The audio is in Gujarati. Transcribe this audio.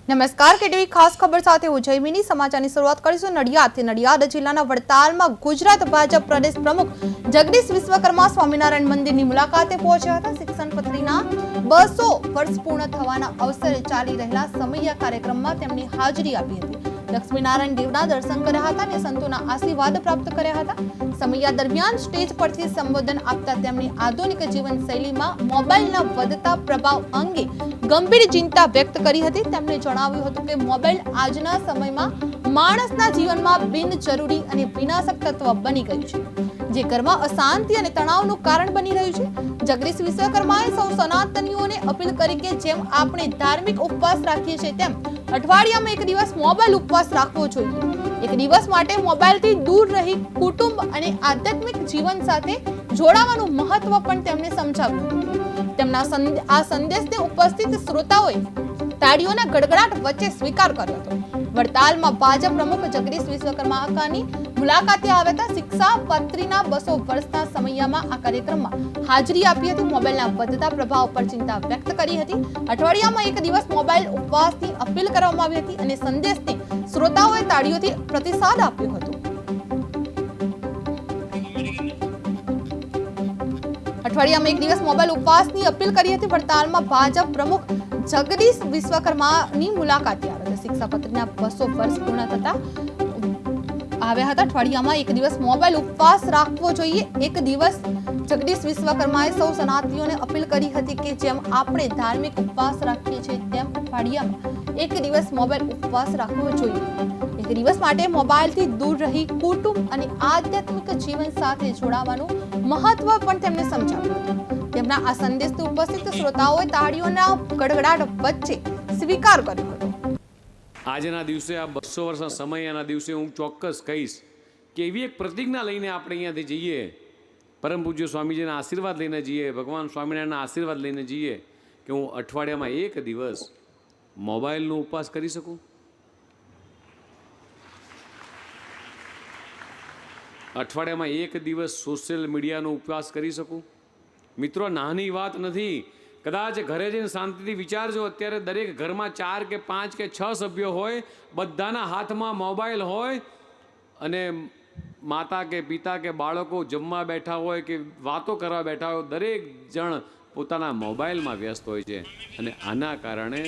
નમસ્કાર કેટીવી ખાસ ખબર સાથે હું જયમિની સમાચારની શરૂઆત કરીશું નડિયાદથી। નડિયાદ જિલ્લાના વડતાલમાં ગુજરાત ભાજપ પ્રદેશ પ્રમુખ જગદીશ વિશ્વકર્મા સ્વામિનારાયણ મંદિરની મુલાકાતે પહોંચ્યા હતા। શિક્ષણ પત્રીના 200 વર્ષ પૂર્ણ થવાના અવસરે ચાલી રહેલા સમૈયા કાર્યક્રમમાં તેમની હાજરી આપી હતી। લક્ષ્મીનારાયણ દેવના દર્શન કર્યા હતા અને સંતોના આશીર્વાદ પ્રાપ્ત કર્યા હતા। સમૈયા દરમિયાન સ્ટેજ પરથી સંબોધન આપતા તેમની આધુનિક જીવનશૈલીમાં મોબાઈલના વધતા પ્રભાવ અંગે ગંભીર ચિંતા વ્યક્ત કરી હતી। તેમણે જણાવ્યું હતું કે મોબાઈલ આજના સમયમાં માણસના જીવનમાં બિનજરૂરી અને વિનાશક તત્વ બની ગયું છે, જે ઘરમાં અશાંતિ અને તણાવનું કારણ બની રહ્યું છે। જગદીશ વિશ્વકર્માએ સૌ સનાતનીઓને અપીલ કરી કે જેમ આપણે ધાર્મિક ઉપવાસ રાખીએ છીએ તેમ અઠવાડિયામાં એક દિવસ મોબાઈલ ઉપવાસ રાખવો જોઈએ। એક દિવસ માટે મોબાઈલથી દૂર રહી કુટુંબ અને આધ્યાત્મિક જીવન સાથે જોડાવાનું મહત્વ પણ તેમણે સમજાવ્યું। તેમના આ સંદેશને ઉપસ્થિત શ્રોતાઓએ તાળીઓના ગડગડાટ વચ્ચે સ્વીકાર કર્યો હતો। વડતાલમાં ભાજપ પ્રમુખ જગદીશ વિશ્વકર્મા કાકાની મુલાકાતે આવ્યા હતા। શિક્ષા પત્રીના 200 વર્ષના સમયમાં આ કાર્યક્રમમાં હાજરી આપી હતી। મોબાઈલના વધતા પ્રભાવ પર ચિંતા વ્યક્ત કરી હતી। અઠવાડિયામાં એક દિવસ મોબાઈલ ઉપવાસની અપીલ કરવામાં આવી હતી અને સંદેશને શ્રોતાઓએ તાળીઓથી પ્રતિસાદ આપ્યો હતો। અઠવાડિયામાં એક દિવસ મોબાઈલ ઉપવાસની અપીલ કરી હતી। વડતાલમાં ભાજપ પ્રમુખ જગદીશ વિશ્વકર્માની મુલાકાતે આવ્યા હતા। શિક્ષા પત્રીના 200 વર્ષ પૂર્ણ થતા આવ્યા હતા। અઠવાડિયામાં એક દિવસ મોબાઈલ ઉપવાસ રાખવો જોઈએ। એક દિવસ જગદીશ વિશ્વકર્માએ સૌ સનાતનીઓને અપીલ કરી હતી કે જેમ આપણે ધાર્મિક ઉપવાસ રાખીએ છીએ તેમ અઠવાડિયામાં એક દિવસ મોબાઈલ ઉપવાસ રાખવો જોઈએ। એક દિવસ માટે મોબાઈલથી દૂર રહી કુટુંબ અને આધ્યાત્મિક જીવન સાથે જોડાવાનું મહત્વ પણ તેમને સમજાવ્યું હતું। તેમના આ સંદેશથી ઉપસ્થિત શ્રોતાઓએ તાળીઓના ગડગડાટ વચ્ચે સ્વીકાર કર્યો હતો। આજના દિવસે આ 200 વર્ષના સમયના દિવસે હું ચોક્કસ કહીશ કે એવી એક પ્રતિજ્ઞા લઈને આપણે અહીંયાથી જઈએ, પરમ પૂજ્ય સ્વામીજીના આશીર્વાદ લઈને જઈએ, ભગવાન સ્વામિનારાયણના આશીર્વાદ લઈને જઈએ કે હું અઠવાડિયામાં એક દિવસ મોબાઈલનો ઉપવાસ કરી શકું। અઠવાડિયામાં એક દિવસ સોશિયલ મીડિયાનો ઉપવાસ કરી શકું। મિત્રો, નાની વાત નથી। કદાચ ઘરે જઈને શાંતિથી વિચારજો, અત્યારે દરેક ઘરમાં 4 કે 5 કે 6 સભ્યો હોય, બધાના હાથમાં મોબાઈલ હોય અને માતા કે પિતા કે બાળકો જમવા બેઠા હોય કે વાતો કરવા બેઠા હોય, દરેક જણ પોતાના મોબાઈલમાં વ્યસ્ત હોય છે અને આના કારણે